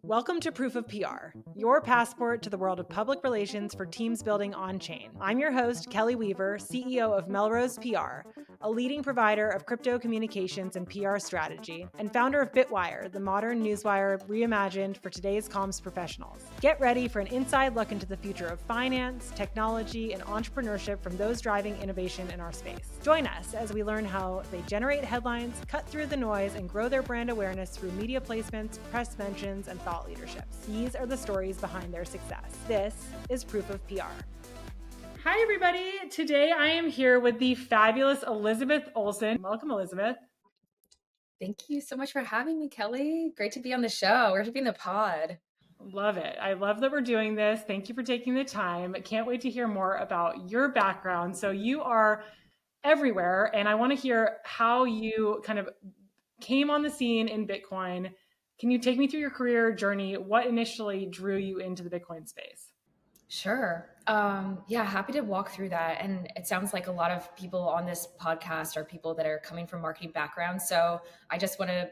Welcome to Proof of PR, your passport to the world of public relations for teams building on-chain. I'm your host, Kelley Weaver, CEO of Melrose PR, a leading provider of crypto communications and PR strategy, and founder of BITWIRE, the modern newswire reimagined for today's comms professionals. Get ready for an inside look into the future of finance, technology, and entrepreneurship from those driving innovation in our space. Join us as we learn how they generate headlines, cut through the noise, and grow their brand awareness through media placements, press mentions, and thought leadership. These are the stories behind their success. This is Proof of PR. Hi, everybody. Today I am here with the fabulous Elizabeth Olson. Welcome, Elizabeth. Thank you so much for having me, Kelley. Great to be on the show. Great to be in the pod. Love it. I love that we're doing this. Thank you for taking the time. Can't wait to hear more about your background. So you are everywhere, and I want to hear how you kind of came on the scene in Bitcoin. Can you take me through your career journey? What initially drew you into the Bitcoin space? Sure. Happy to walk through that. And it sounds like a lot of people on this podcast are people that are coming from marketing backgrounds. So I just want to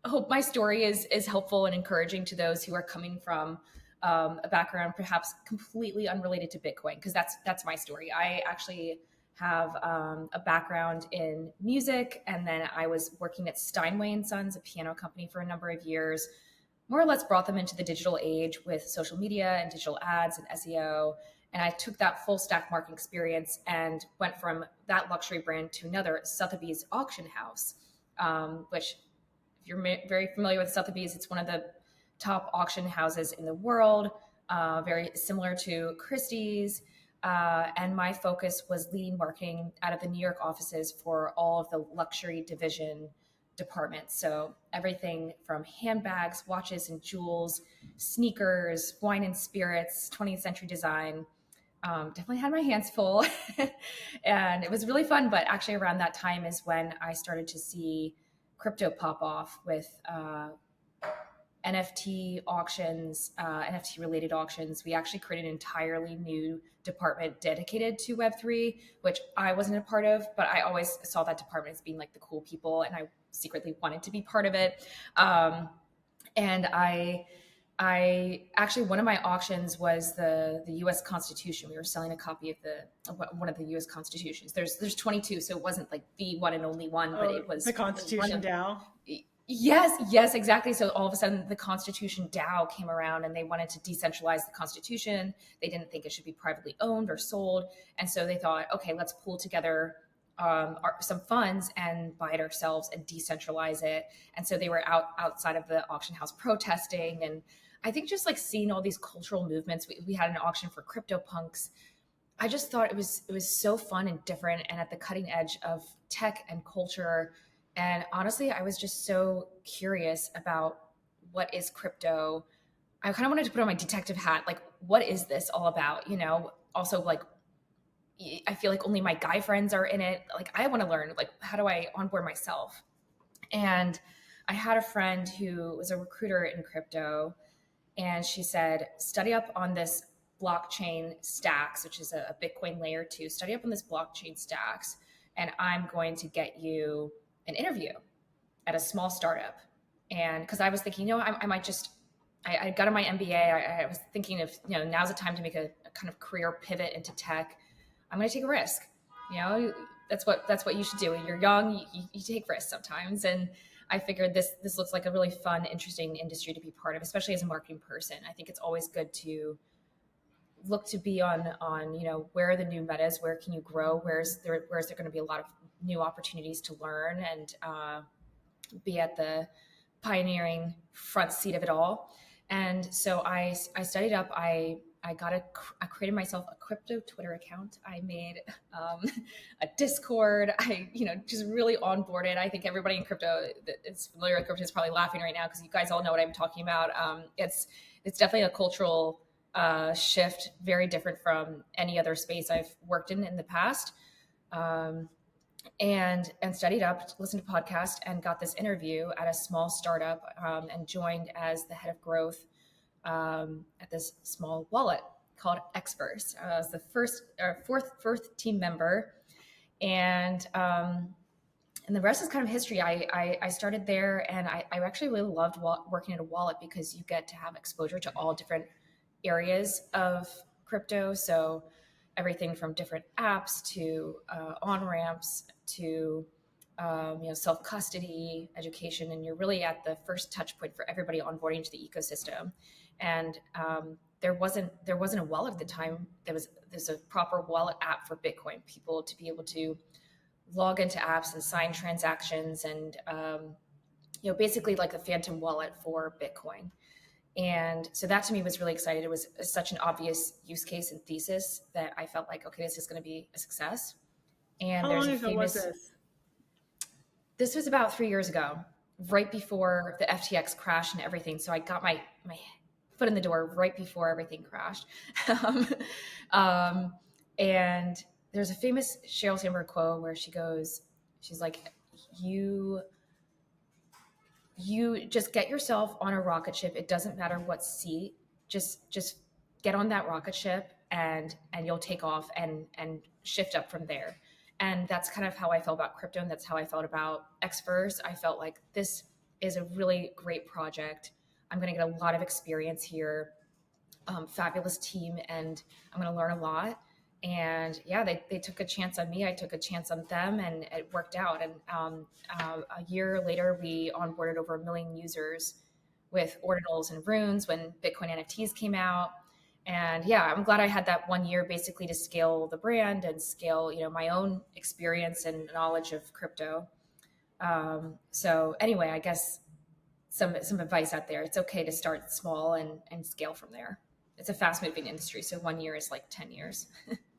hope my story is helpful and encouraging to those who are coming from a background perhaps completely unrelated to Bitcoin, because that's my story. I actually have a background in music, and then I was working at Steinway and Sons, a piano company, for a number of years. More or less brought them into the digital age with social media and digital ads and SEO. And I took that full stack marketing experience and went from that luxury brand to another, Sotheby's auction house, which, if you're very familiar with Sotheby's, it's one of the top auction houses in the world, very similar to Christie's. And my focus was leading marketing out of the New York offices for all of the luxury division departments. So everything from handbags, watches and jewels, sneakers, wine and spirits, 20th century design. Definitely had my hands full and it was really fun. But actually around that time is when I started to see crypto pop off with NFT auctions, NFT related auctions. We actually created an entirely new department dedicated to Web3, which I wasn't a part of, but I always saw that department as being like the cool people, and I secretly wanted to be part of it. And I actually, one of my auctions was the U.S. Constitution. We were selling a copy of one of the U.S. Constitutions. There's 22, so it wasn't like the one and only one, but it was the Constitution DAO. Yes, exactly. So all of a sudden the Constitution DAO came around and they wanted to decentralize the Constitution. They didn't think it should be privately owned or sold. And so they thought, okay, let's pull together some funds and buy it ourselves and decentralize it. And so they were outside of the auction house protesting. And I think just like seeing all these cultural movements, we had an auction for CryptoPunks. I just thought it was so fun and different and at the cutting edge of tech and culture. And honestly, I was just so curious about what is crypto. I kind of wanted to put on my detective hat. Like, what is this all about? Also like, I feel like only my guy friends are in it. Like, I want to learn, like, how do I onboard myself? And I had a friend who was a recruiter in crypto, and she said, study up on this blockchain stacks, which is a Bitcoin layer 2. Study up on this blockchain stacks, and I'm going to get you an interview at a small startup. And because I was thinking, I might just, I got on my MBA. I was thinking of, now's the time to make a kind of career pivot into tech. I'm going to take a risk. That's what you should do. When you're young, you take risks sometimes. And I figured this looks like a really fun, interesting industry to be part of, especially as a marketing person. I think it's always good to look to be on where are the new metas, where can you grow, where's there going to be a lot of new opportunities to learn and be at the pioneering front seat of it all. And so I studied up. I created myself a crypto Twitter account. I made a Discord. I just really onboarded. I think everybody in crypto that is familiar with crypto is probably laughing right now because you guys all know what I'm talking about. It's definitely a cultural shift, very different from any other space I've worked in the past. And studied up, listened to podcasts, and got this interview at a small startup, and joined as the head of growth at this small wallet called Xverse. I was the fourth team member, and And the rest is kind of history. I started there, and I actually really loved working at a wallet because you get to have exposure to all different areas of crypto. So everything from different apps to on ramps to self custody, education, and you're really at the first touch point for everybody onboarding to the ecosystem. And there wasn't a wallet at the time. There's a proper wallet app for Bitcoin. People to be able to log into apps and sign transactions, and basically like a phantom wallet for Bitcoin. And so that to me was really excited. It was such an obvious use case and thesis that I felt like, okay, this is going to be a success. And How there's long a ago was famous, this was about 3 years ago, right before the FTX crash and everything. So I got my foot in the door right before everything crashed. um, um, and there's a famous Sheryl Sandberg quote where she's like, you just get yourself on a rocket ship. It doesn't matter what seat, just get on that rocket ship and you'll take off and shift up from there. And that's kind of how I felt about crypto, and that's how I felt about Xverse. I felt like this is a really great project. I'm going to get a lot of experience here, fabulous team, and I'm going to learn a lot. And yeah, they took a chance on me. I took a chance on them, and it worked out. And a year later, we onboarded over 1 million users with ordinals and runes when Bitcoin NFTs came out. And yeah, I'm glad I had that 1 year basically to scale the brand and scale, my own experience and knowledge of crypto. So anyway, I guess some advice out there. It's okay to start small and scale from there. It's a fast moving industry, so 1 year is like 10 years.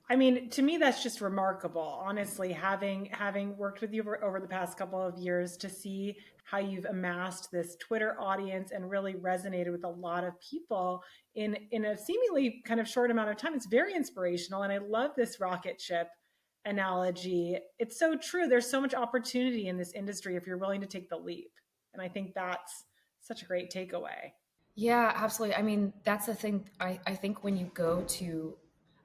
I mean, to me, that's just remarkable. Honestly, having worked with you over the past couple of years, to see how you've amassed this Twitter audience and really resonated with a lot of people in a seemingly kind of short amount of time, it's very inspirational. And I love this rocket ship analogy. It's so true. There's so much opportunity in this industry if you're willing to take the leap. And I think that's such a great takeaway. Yeah, absolutely. I mean, that's the thing. I think when you go to,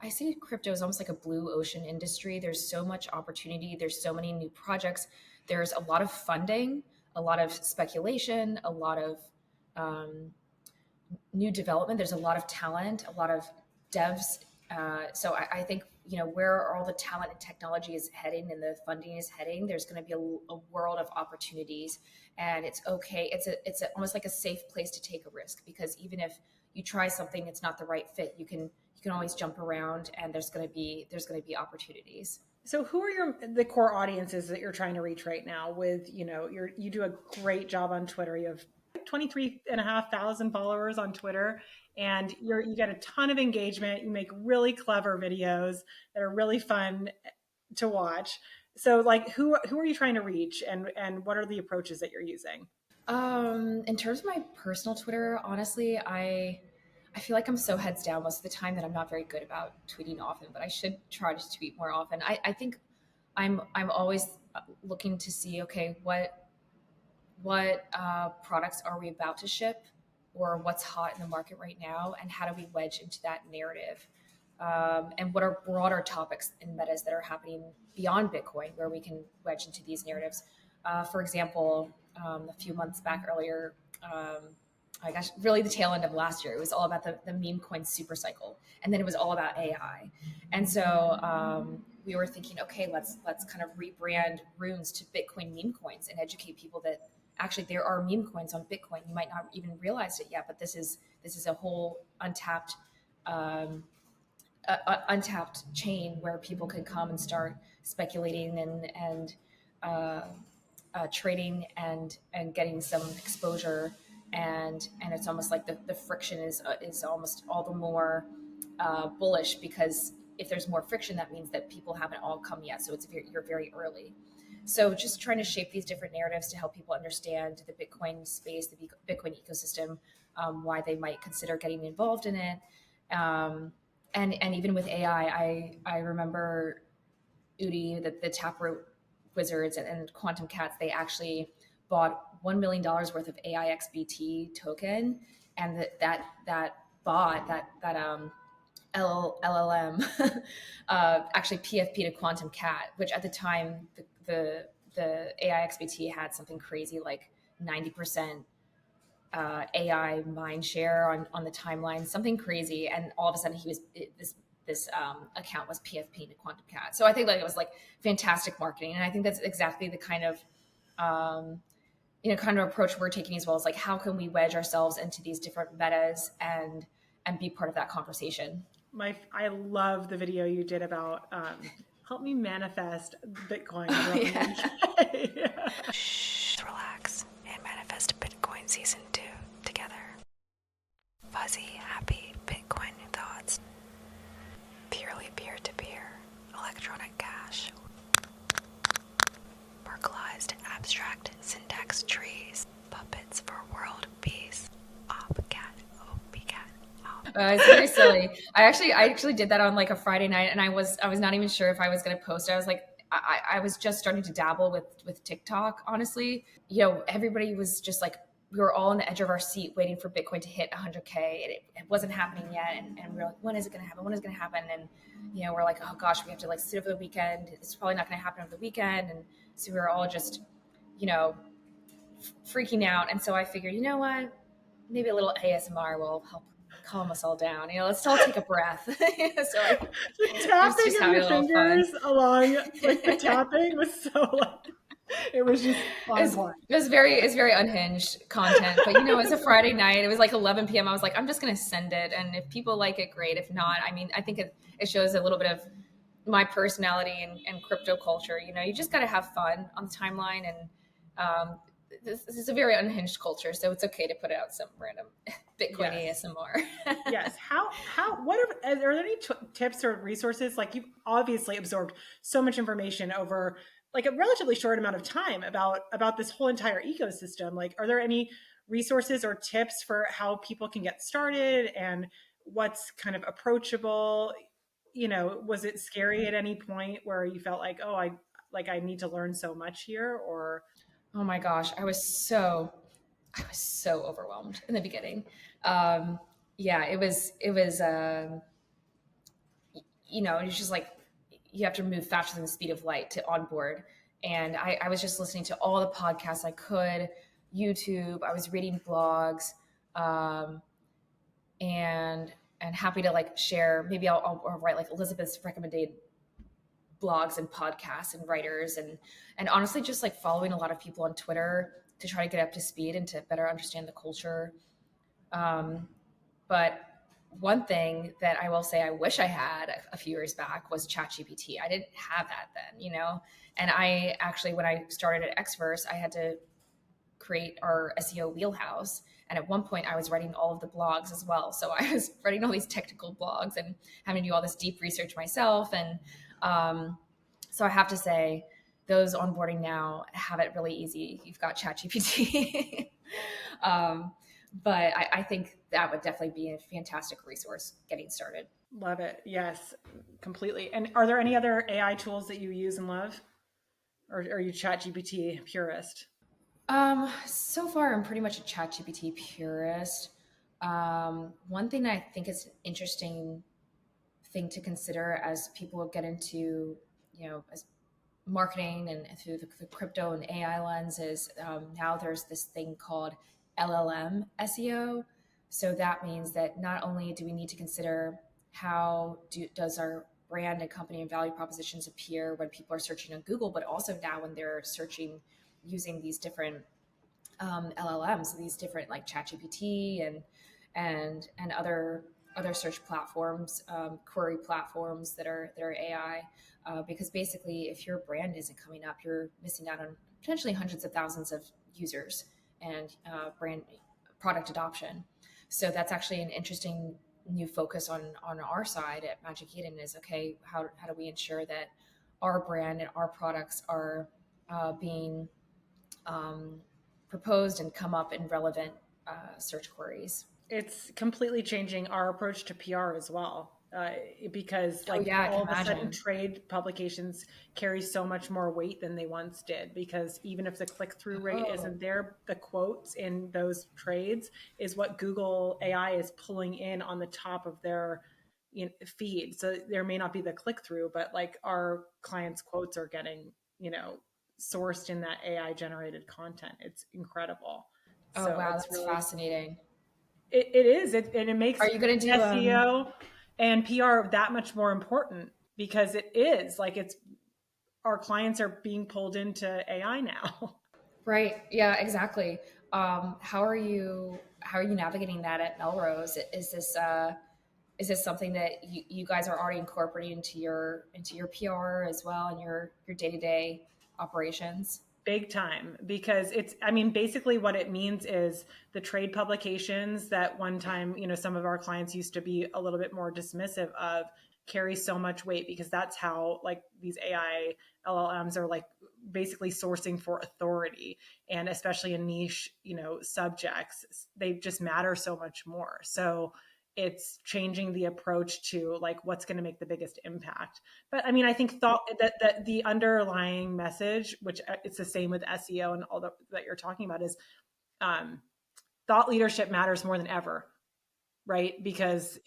I see crypto as almost like a blue ocean industry. There's so much opportunity. There's so many new projects. There's a lot of funding, a lot of speculation, a lot of um, new development. There's a lot of talent, a lot of devs. So I think, where all the talent and technology is heading and the funding is heading, there's going to be a world of opportunities. And it's okay. Almost like a safe place to take a risk, because even if you try something, it's not the right fit, you can always jump around, and there's going to be opportunities. So who are the core audiences that you're trying to reach right now with, you do a great job on Twitter. You have 23,500 followers on Twitter, and you get a ton of engagement. You make really clever videos that are really fun to watch. So like who are you trying to reach, and what are the approaches that you're using? In terms of my personal Twitter, honestly, I feel like I'm so heads down most of the time that I'm not very good about tweeting often, but I should try to tweet more often. I think I'm always looking to see, okay, what products are we about to ship, or what's hot in the market right now, and how do we wedge into that narrative, and what are broader topics in metas that are happening beyond Bitcoin where we can wedge into these narratives. For example, a few months back earlier, I guess really the tail end of last year, it was all about the meme coin super cycle, and then it was all about AI. And so we were thinking, okay, let's kind of rebrand runes to Bitcoin meme coins and educate people that actually there are meme coins on Bitcoin. You might not even realize it yet, but this is a whole untapped chain where people can come and start speculating and trading and getting some exposure. And it's almost like the friction is almost all the more bullish, because if there's more friction, that means that people haven't all come yet. So you're very early. So just trying to shape these different narratives to help people understand the Bitcoin space, the Bitcoin ecosystem, why they might consider getting involved in it. And even with AI, I remember Udi, the Taproot Wizards and Quantum Cats, they actually bought $1 million worth of AIXBT token, and that bot, LLM, actually PFP to Quantum Cat, which at the time the the AI XBT had something crazy like 90% AI mind share on the timeline, something crazy, and all of a sudden this account was PFP to Quantum Cat. So I think like it was like fantastic marketing, and I think that's exactly the kind of kind of approach we're taking as well. As like, how can we wedge ourselves into these different metas and be part of that conversation? I love the video you did about help me manifest Bitcoin. Yeah. Shh, relax and manifest Bitcoin season 2 together. Fuzzy, happy Bitcoin thoughts. Purely peer-to-peer, electronic cash. Merkleized abstract syntax trees. Puppets for world peace. Op-cat, op-cat, op. It's very silly. I actually did that on like a Friday night, and I was not even sure if I was going to post it. I was like, I was just starting to dabble with TikTok, honestly. Everybody was just like, we were all on the edge of our seat waiting for Bitcoin to hit 100K. It wasn't happening yet. And we were like, when is it going to happen? When is it going to happen? And, we're like, oh gosh, we have to like sit over the weekend. It's probably not going to happen over the weekend. And so we were all just, freaking out. And so I figured, you know what, maybe a little ASMR will help calm us all down. Let's all take a breath. So the tapping of your fingers along like the tapping was so like, it was just fun. It's very unhinged content, but it's a Friday night. It was like 11 p.m. I was like, I'm just going to send it. And if people like it, great. If not, I mean, I think it shows a little bit of my personality and crypto culture. You just got to have fun on the timeline. And this is a very unhinged culture. So it's okay to put out some random Bitcoin ASMR. Yes. What are there any tips or resources? Like, you've obviously absorbed so much information over like a relatively short amount of time about this whole entire ecosystem. Like, are there any resources or tips for how people can get started and what's kind of approachable? Was it scary at any point where you felt like, oh, I need to learn so much here? Or oh my gosh, I was so overwhelmed in the beginning. Yeah, it was it's just like you have to move faster than the speed of light to onboard. And I was just listening to all the podcasts I could, YouTube. I was reading blogs, and happy to like share. Maybe I'll write like Elizabeth's recommended blogs and podcasts and writers, and honestly just like following a lot of people on Twitter to try to get up to speed and to better understand the culture. But one thing that I will say I wish I had a few years back was ChatGPT. I didn't have that then, and I actually, when I started at Xverse, I had to create our SEO wheelhouse. And at one point I was writing all of the blogs as well. So I was writing all these technical blogs and having to do all this deep research myself. And so I have to say those onboarding now have it really easy. You've got ChatGPT. But I think that would definitely be a fantastic resource getting started. Love it. Yes, completely. And are there any other AI tools that you use and love? Or are you ChatGPT purist? So far, I'm pretty much a ChatGPT purist. One thing that I think is an interesting thing to consider as people get into, as marketing and through the crypto and AI lens is now there's this thing called LLM SEO. So that means that not only do we need to consider how does our brand and company and value propositions appear when people are searching on Google, but also now when they're searching using these different LLMs, these different like ChatGPT and other search platforms, query platforms that are AI. Because basically, if your brand isn't coming up, you're missing out on potentially hundreds of thousands of users and brand product adoption. So that's actually an interesting new focus on our side at Magic Eden is, okay, how do we ensure that our brand and our products are being proposed and come up in relevant search queries? It's completely changing our approach to PR as well. Because all of a sudden trade publications carry so much more weight than they once did, because even if the click-through rate isn't there, the quotes in those trades is what Google AI is pulling in on the top of their feed. So there may not be the click-through, but like our clients' quotes are getting, sourced in that AI generated content. It's incredible. Oh, So wow. it's That's really, fascinating. it is, and it makes Are you going to do, SEO and PR that much more important, because it is like, it's, our clients are being pulled into AI now. right. Yeah, exactly. How are you navigating that at Melrose? Is this something that you guys are already incorporating into your PR as well and your day-to-day operations? Big time, because it's, I mean, basically what it means is the trade publications that one time, some of our clients used to be a little bit more dismissive of, carry so much weight, because that's how, like, these AI LLMs are, like, basically sourcing for authority, and especially in niche, subjects, they just matter so much more. So it's changing the approach to, like, what's going to make the biggest impact. But I mean, I think that the underlying message, which it's the same with SEO and all that you're talking about, is um, thought leadership matters more than ever, right? Because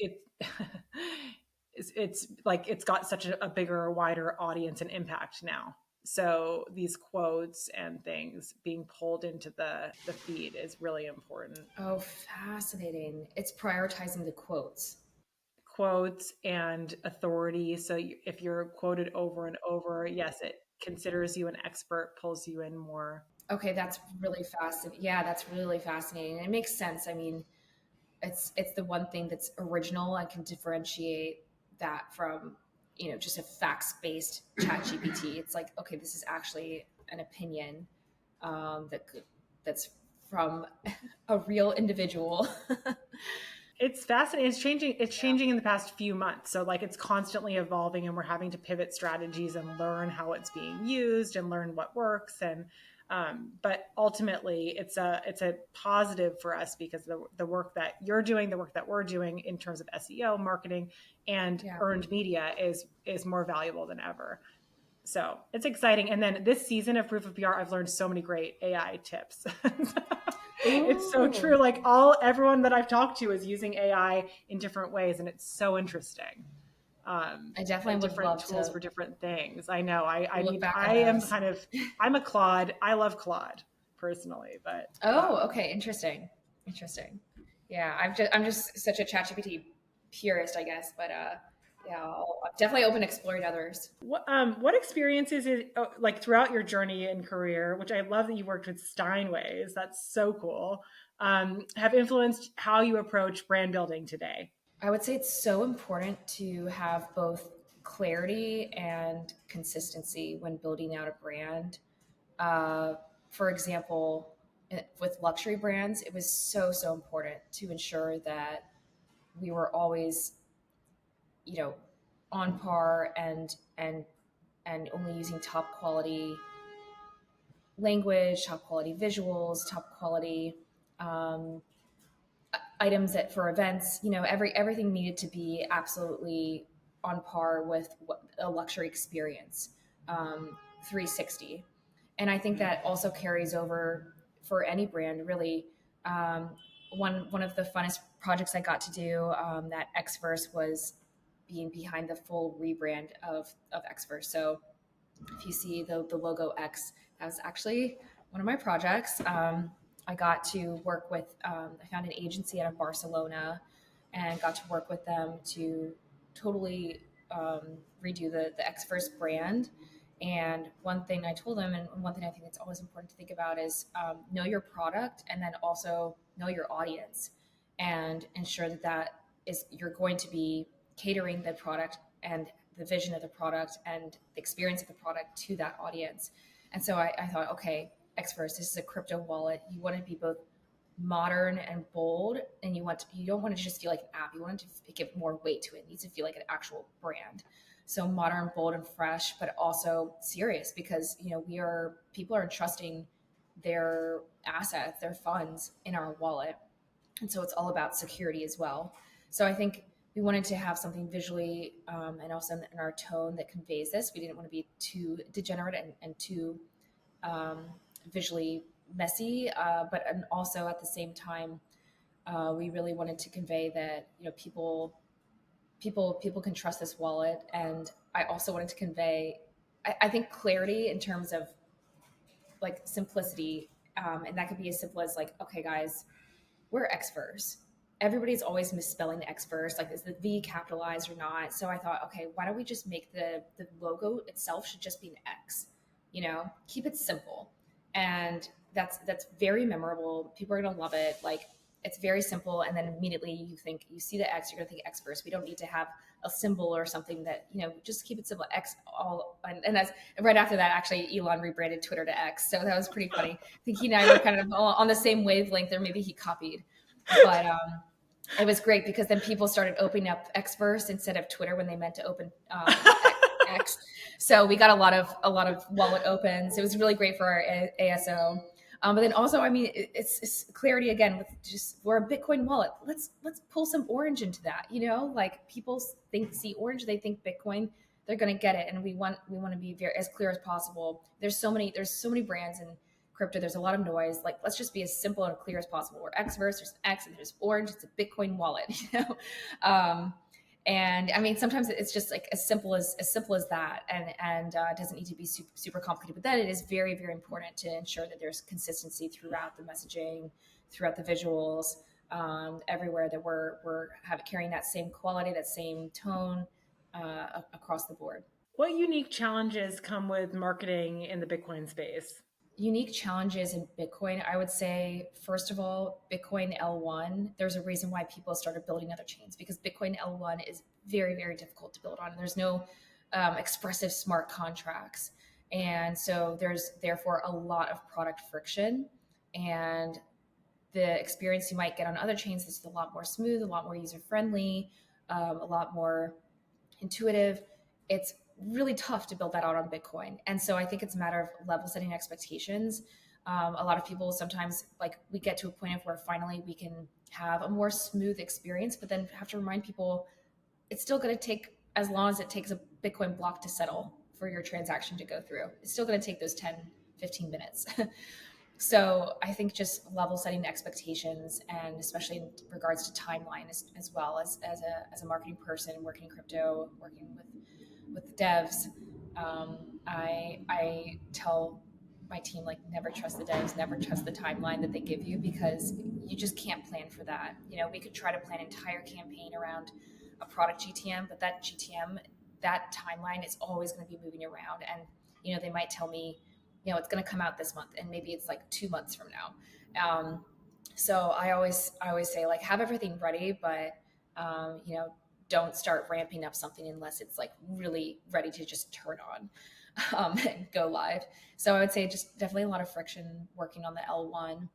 it's like, it's got such a bigger, wider audience and impact now. So these quotes and things being pulled into the feed is really important. Oh, fascinating. It's prioritizing the quotes. Quotes and authority. So if you're quoted over and over, yes, it considers you an expert, pulls you in more. Okay, that's really fascinating. Yeah, that's really fascinating. And it makes sense. I mean, it's the one thing that's original and can differentiate that from, just a facts-based chat GPT. It's like, okay, this is actually an opinion that's from a real individual. It's fascinating. It's changing in the past few months. So, like, it's constantly evolving, and we're having to pivot strategies and learn how it's being used and learn what works. And but ultimately, it's a positive for us, because the work that you're doing, the work that we're doing in terms of SEO, marketing, and Yeah. earned media is more valuable than ever. So it's exciting. And then this season of Proof of PR, I've learned so many great AI tips. It's so Ooh. true. Like, everyone that I've talked to is using AI in different ways, and it's so interesting. I definitely And would different love tools to for different things. I know. I look need. back I at am those. kind of. I'm a Claude. I love Claude personally, but Oh, okay, interesting. Interesting. Yeah, I'm just such a ChatGPT purist, I guess, but yeah, I'm definitely open to exploring others. what experiences is, like, throughout your journey and career, which I love that you worked with Steinways. That's so cool. Have influenced how you approach brand building today? I would say it's so important to have both clarity and consistency when building out a brand. Uh, for example, with luxury brands, it was so important to ensure that we were always, you know, on par and only using top quality language, top quality visuals, top quality um, items that for events. Everything needed to be absolutely on par with what a luxury experience, 360. And I think that also carries over for any brand, really. Um, one of the funnest projects I got to do at Xverse was being behind the full rebrand of Xverse. So if you see the logo X, that was actually one of my projects. I got to work with, I found an agency out of Barcelona and got to work with them to totally redo the X First brand. And one thing I told them, and one thing I think that's always important to think about, is know your product and then also know your audience, and ensure that is you're going to be catering the product and the vision of the product and the experience of the product to that audience. And so I thought, okay, Xverse, this is a crypto wallet. You want to be both modern and bold, and you don't want to just feel like an app. You want it to give more weight to it. It needs to feel like an actual brand. So modern, bold, and fresh, but also serious, because people are entrusting their assets, their funds in our wallet. And so it's all about security as well. So I think we wanted to have something visually and also in our tone that conveys this. We didn't want to be too degenerate and too um, visually messy, and also at the same time, we really wanted to convey that people can trust this wallet. And I also wanted to convey, I think, clarity in terms of like simplicity. And that could be as simple as like, okay, guys, we're Xverse. Everybody's always misspelling the Xverse, like is the V capitalized or not? So I thought, okay, why don't we just make the logo itself should just be an X, keep it simple. And that's very memorable. People are going to love it. Like it's very simple. And then immediately you see the X, you're going to think Xverse. We don't need to have a symbol or something that, just keep it simple. X all. And that's right after that, actually, Elon rebranded Twitter to X. So that was pretty funny. I think he and I were kind of on the same wavelength, or maybe he copied. But it was great because then people started opening up Xverse instead of Twitter when they meant to open X. So we got a lot of wallet opens. It was really great for our ASO. But then also, I mean, it's clarity again with just, we're a Bitcoin wallet. Let's pull some orange into that. Like people see orange, they think Bitcoin, they're going to get it. And we want to be very as clear as possible. There's so many brands in crypto. There's a lot of noise. Like, let's just be as simple and clear as possible. We're Xverse, there's X and there's orange. It's a Bitcoin wallet, And I mean, sometimes it's just like as simple as that, and it doesn't need to be super, super complicated. But then it is very, very important to ensure that there's consistency throughout the messaging, throughout the visuals, everywhere, that we're carrying that same quality, that same tone across the board. What unique challenges come with marketing in the Bitcoin space? Unique challenges in Bitcoin, I would say, first of all, Bitcoin L1, there's a reason why people started building other chains, because Bitcoin L1 is very, very difficult to build on. There's no expressive smart contracts. And so there's therefore a lot of product friction. And the experience you might get on other chains is a lot more smooth, a lot more user-friendly, a lot more intuitive. It's really tough to build that out on Bitcoin. And so I think it's a matter of level setting expectations. A lot of people sometimes, like, we get to a point of where finally we can have a more smooth experience, but then have to remind people it's still going to take as long as it takes a Bitcoin block to settle for your transaction to go through. It's still going to take those 10, 15 minutes. So I think just level setting expectations, and especially in regards to timeline as well as a marketing person working in crypto, working with the devs, I tell my team, like, never trust the devs, never trust the timeline that they give you, because you just can't plan for that. We could try to plan an entire campaign around a product GTM, but that GTM, that timeline is always going to be moving around. And, they might tell me, it's going to come out this month, and maybe it's like 2 months from now. So I always say, like, have everything ready, but, don't start ramping up something unless it's like really ready to just turn on and go live. So I would say just definitely a lot of friction working on the L1.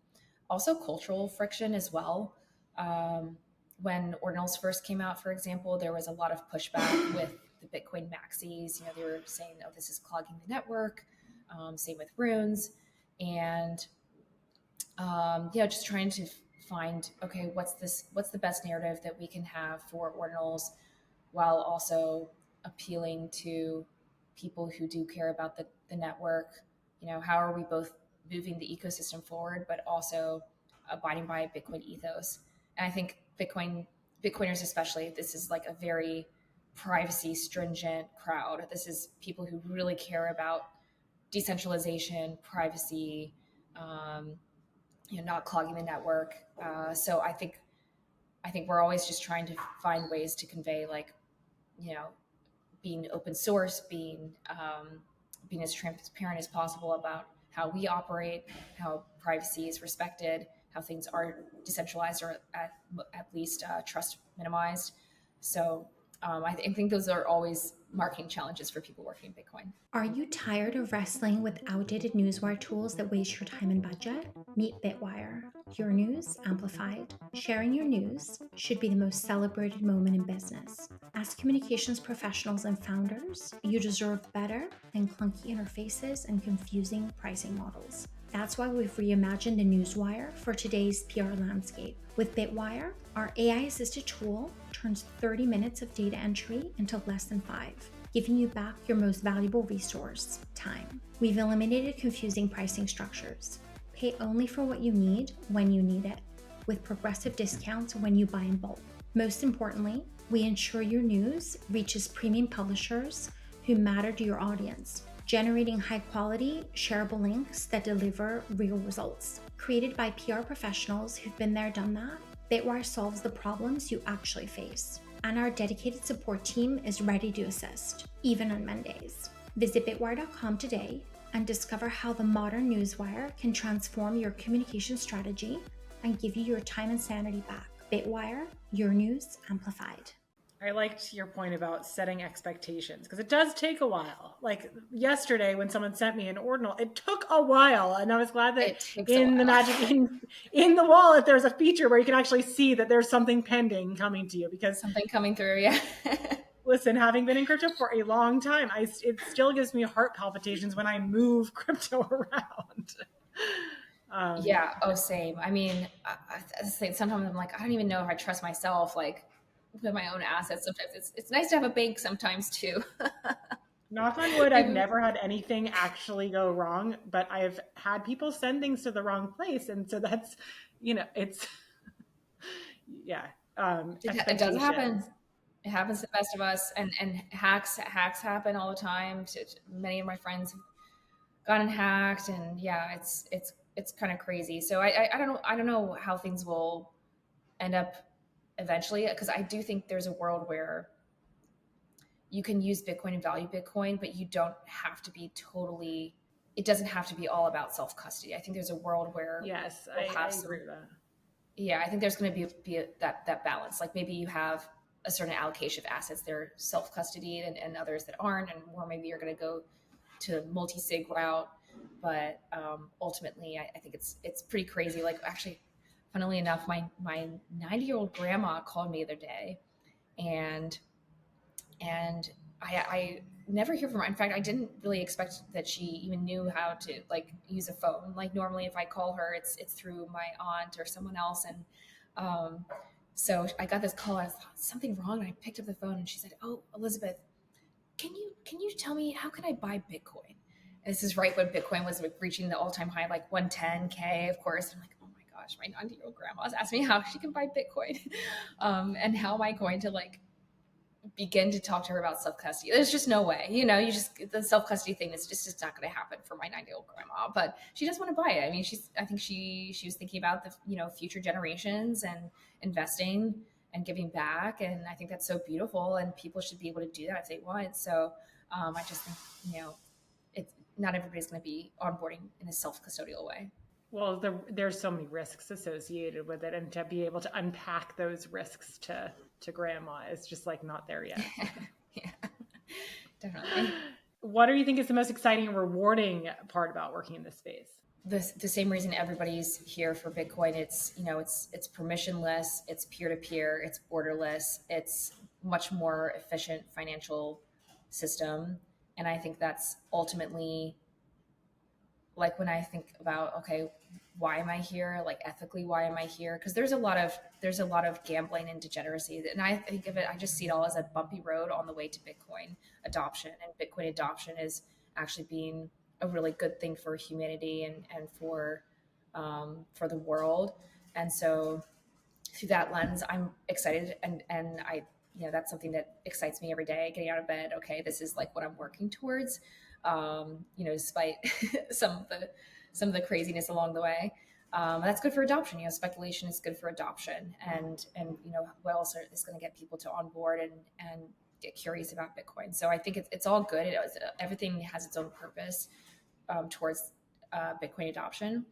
Also cultural friction as well. When ordinals first came out, for example, there was a lot of pushback with the Bitcoin maxis. They were saying, oh, this is clogging the network. Same with runes. And just trying to find, okay, what's the best narrative that we can have for ordinals, while also appealing to people who do care about the network. How are we both moving the ecosystem forward, but also abiding by Bitcoin ethos? And I think Bitcoiners especially, this is like a very privacy stringent crowd. This is people who really care about decentralization, privacy, not clogging the network. So I think we're always just trying to find ways to convey, like, being open source, being as transparent as possible about how we operate, how privacy is respected, how things are decentralized, or at least trust minimized. So I think those are always marketing challenges for people working in Bitcoin. Are you tired of wrestling with outdated newswire tools that waste your time and budget? Meet BITWIRE. Your news amplified. Sharing your news should be the most celebrated moment in business. As communications professionals and founders, you deserve better than clunky interfaces and confusing pricing models. That's why we've reimagined the newswire for today's PR landscape. With BITWIRE, our AI-assisted tool turns 30 minutes of data entry into less than 5, giving you back your most valuable resource, time. We've eliminated confusing pricing structures. Pay only for what you need when you need it, with progressive discounts when you buy in bulk. Most importantly, we ensure your news reaches premium publishers who matter to your audience. generating high quality, shareable links that deliver real results. Created by PR professionals who've been there, done that, BITWIRE solves the problems you actually face. And our dedicated support team is ready to assist, even on Mondays. Visit bitwire.com today and discover how the modern newswire can transform your communication strategy and give you your time and sanity back. BITWIRE, your news amplified. I liked your point about setting expectations because it does take a while. Like yesterday when someone sent me an ordinal, it took a while. And I was glad that in the magic in the wallet, there's a feature where you can actually see that there's something pending coming to you because something coming through. Yeah. Listen, having been in crypto for a long time, it still gives me heart palpitations when I move crypto around. Yeah. Oh, same. I mean, sometimes I'm like, I don't even know if I trust myself. Like, with my own assets. Sometimes it's nice to have a bank sometimes too. Knock on wood, I've never had anything actually go wrong, but I've had people send things to the wrong place. And so that's, it's, yeah. It does happen. It happens to the best of us, and hacks happen all the time. Many of my friends have gotten hacked, and yeah, it's kind of crazy. So I don't know how things will end up eventually, because I do think there's a world where you can use Bitcoin and value Bitcoin, but you don't have to be it doesn't have to be all about self-custody. I think there's a world where yes, I agree with that. Yeah, I think there's going to be that balance. Like maybe you have a certain allocation of assets that are self-custodied and others that aren't, or maybe you're going to go to multi-sig route. But ultimately, I think it's pretty crazy. Like actually, funnily enough, my 90-year-old grandma called me the other day, and I never hear from her. In fact, I didn't really expect that she even knew how to like use a phone. Like normally, if I call her, it's through my aunt or someone else. And so I got this call. I thought something wrong, and I picked up the phone, and she said, "Oh, Elizabeth, can you tell me how can I buy Bitcoin?" And this is right when Bitcoin was reaching the all-time high, like 110K, of course. I'm like, oh my gosh, my 90-year-old grandma's asking me how she can buy Bitcoin, and how am I going to like begin to talk to her about self-custody. There's just no way, the self-custody thing is just not going to happen for my 90-year-old grandma, but she does want to buy it. I mean, I think she was thinking about the, future generations and investing and giving back. And I think that's so beautiful, and people should be able to do that if they want. So I just think, it's not everybody's going to be onboarding in a self-custodial way. Well, there's so many risks associated with it, and to be able to unpack those risks to grandma is just like not there yet. Yeah, definitely. What do you think is the most exciting and rewarding part about working in this space? The same reason everybody's here for Bitcoin. It's permissionless, it's peer-to-peer, it's borderless, it's much more efficient financial system. And I think that's ultimately, like when I think about, okay, why am I here? Like ethically, why am I here? Because there's a lot of gambling and degeneracy, and I think of it. I just see it all as a bumpy road on the way to Bitcoin adoption. And Bitcoin adoption is actually being a really good thing for humanity and for the world. And so through that lens, I'm excited, and I that's something that excites me every day. Getting out of bed, okay, this is like what I'm working towards. Despite some of the craziness along the way. That's good for adoption. Speculation is good for adoption, and what else is going to get people to onboard and get curious about Bitcoin. So I think it's all good. Everything has its own purpose towards Bitcoin adoption.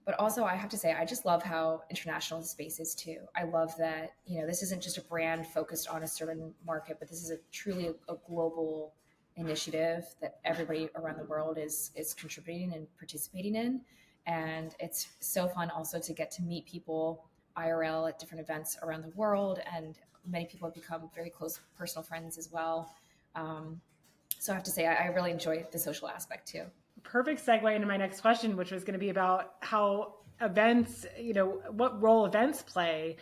But also, I have to say, I just love how international the space is too. I love that this isn't just a brand focused on a certain market, but this is truly a global initiative that everybody around the world is contributing and participating in. And it's so fun also to get to meet people IRL at different events around the world. And many people have become very close personal friends as well. So I have to say, I really enjoy the social aspect too. Perfect segue into my next question, which was going to be about how events, what role events play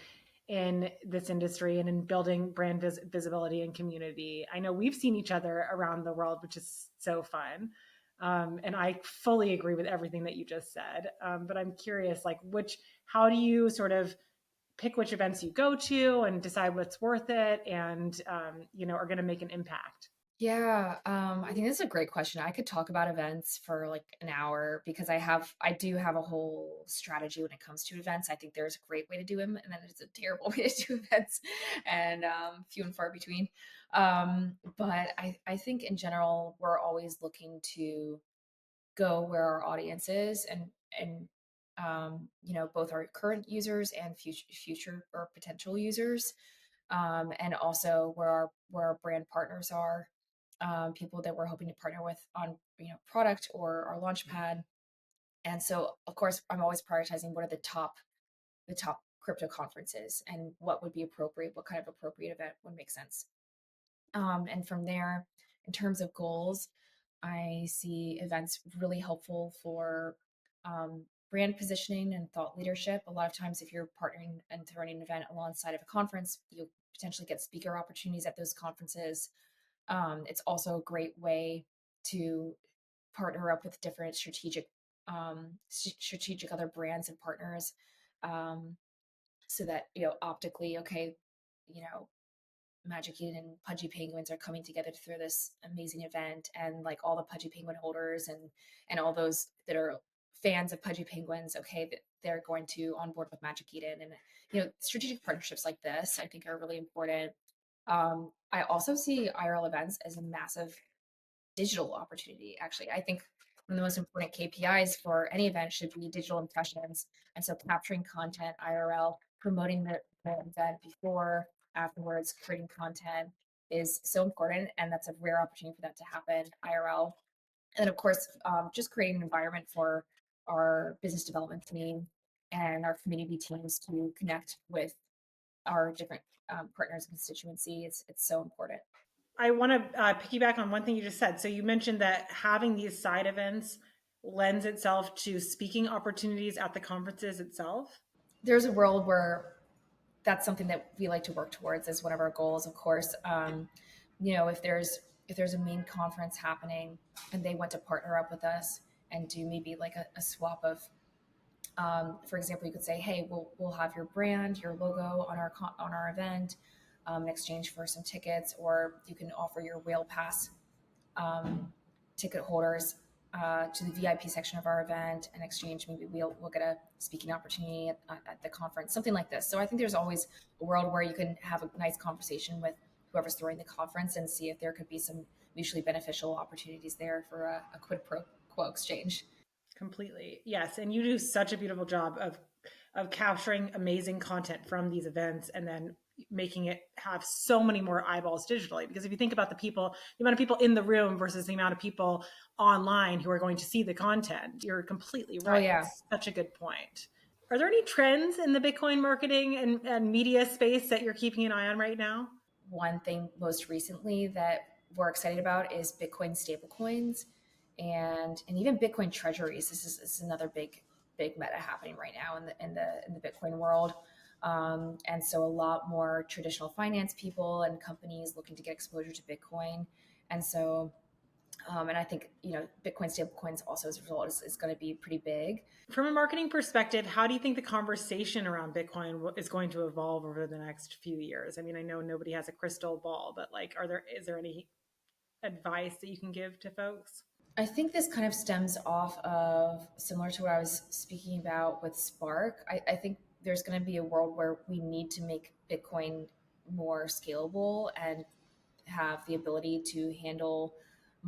in this industry and in building brand visibility and community. I know we've seen each other around the world, which is so fun. And I fully agree with everything that you just said. But I'm curious, how do you sort of pick which events you go to and decide what's worth it and, are going to make an impact? Yeah, I think this is a great question. I could talk about events for like an hour because I do have a whole strategy when it comes to events. I think there's a great way to do them, and then there's a terrible way to do events, and few and far between. But I think in general, we're always looking to go where our audience is, and both our current users and future or potential users, and also where our brand partners are, people that we're hoping to partner with on product or our launch pad. And so of course I'm always prioritizing what are the top crypto conferences and what would be appropriate, what kind of appropriate event would make sense. And from there, in terms of goals, I see events really helpful for brand positioning and thought leadership. A lot of times, if you're partnering and throwing an event alongside of a conference, you'll potentially get speaker opportunities at those conferences. It's also a great way to partner up with different strategic other brands and partners, um, so that optically, okay, you know Magic Eden and Pudgy Penguins are coming together to throw this amazing event, and like all the Pudgy Penguin holders and all those that are fans of Pudgy Penguins, okay, that they're going to onboard with Magic Eden, and strategic partnerships like this I think are really important. I also see IRL events as a massive digital opportunity. Actually, I think one of the most important KPIs for any event should be digital impressions. And so capturing content IRL, promoting the event before, afterwards, creating content is so important. And that's a rare opportunity for that to happen IRL. And then, of course, just creating an environment for our business development team and our community teams to connect with our different partners and constituency. It's so important. I want to piggyback on one thing you just said. So you mentioned that having these side events lends itself to speaking opportunities at the conferences itself. There's a world where that's something that we like to work towards as one of our goals, of course. If there's a main conference happening and they want to partner up with us and do maybe like a swap of, for example, you could say, hey, we'll have your brand, your logo on our event, in exchange for some tickets, or you can offer your Rail Pass ticket holders to the VIP section of our event. In exchange, maybe we'll get a speaking opportunity at the conference, something like this. So I think there's always a world where you can have a nice conversation with whoever's throwing the conference and see if there could be some mutually beneficial opportunities there for a quid pro quo exchange. Completely. Yes. And you do such a beautiful job of capturing amazing content from these events and then making it have so many more eyeballs digitally. Because if you think about the amount of people in the room versus the amount of people online who are going to see the content, you're completely right. Oh, yeah. It's such a good point. Are there any trends in the Bitcoin marketing and media space that you're keeping an eye on right now? One thing most recently that we're excited about is Bitcoin stablecoins and even Bitcoin treasuries. This is another big meta happening right now in the Bitcoin world. And so a lot more traditional finance people and companies looking to get exposure to Bitcoin. And so, and I think, Bitcoin stablecoins also as a result is going to be pretty big. From a marketing perspective, how do you think the conversation around Bitcoin is going to evolve over the next few years? I mean, I know nobody has a crystal ball, but like, is there any advice that you can give to folks? I think this kind of stems off of similar to what I was speaking about with Spark. I think there's going to be a world where we need to make Bitcoin more scalable and have the ability to handle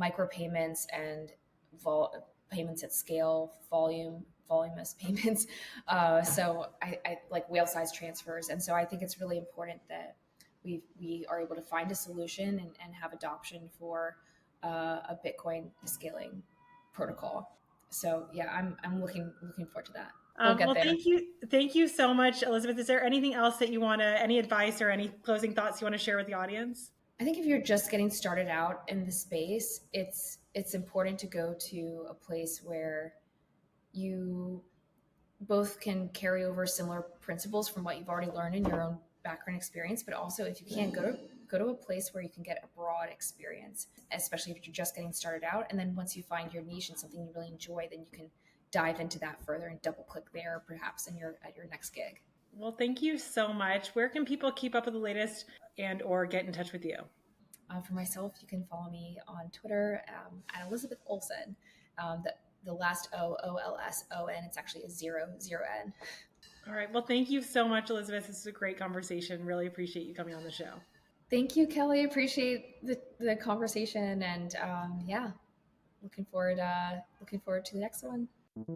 micropayments and payments at scale, voluminous payments. So I like whale size transfers. And so I think it's really important that we are able to find a solution and have adoption for a Bitcoin scaling protocol. So yeah, I'm looking forward to that. We'll get Well, there. thank you so much, Elizabeth. Is there anything else that any advice or any closing thoughts you want to share with the audience? I think if you're just getting started out in the space, it's important to go to a place where you both can carry over similar principles from what you've already learned in your own background experience, but also if you can go to a place where you can get a broad experience, especially if you're just getting started out. And then once you find your niche and something you really enjoy, then you can dive into that further and double click there, perhaps at your next gig. Well, thank you so much. Where can people keep up with the latest and or get in touch with you? For myself, you can follow me on Twitter at Elizabeth Olson. The last O-O-L-S-O-N. It's actually a 0 N. All right. Well, thank you so much, Elizabeth. This is a great conversation. Really appreciate you coming on the show. Thank you, Kelley. Appreciate the conversation, and looking forward to the next one.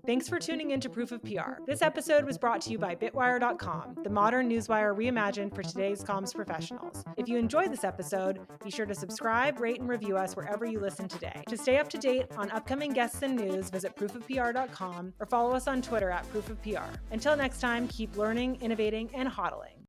Thanks for tuning in to Proof of PR. This episode was brought to you by BITWIRE.com, the modern newswire reimagined for today's comms professionals. If you enjoyed this episode, be sure to subscribe, rate, and review us wherever you listen today. To stay up to date on upcoming guests and news, visit proofofpr.com or follow us on Twitter at proofofpr. Until next time, keep learning, innovating, and hodling.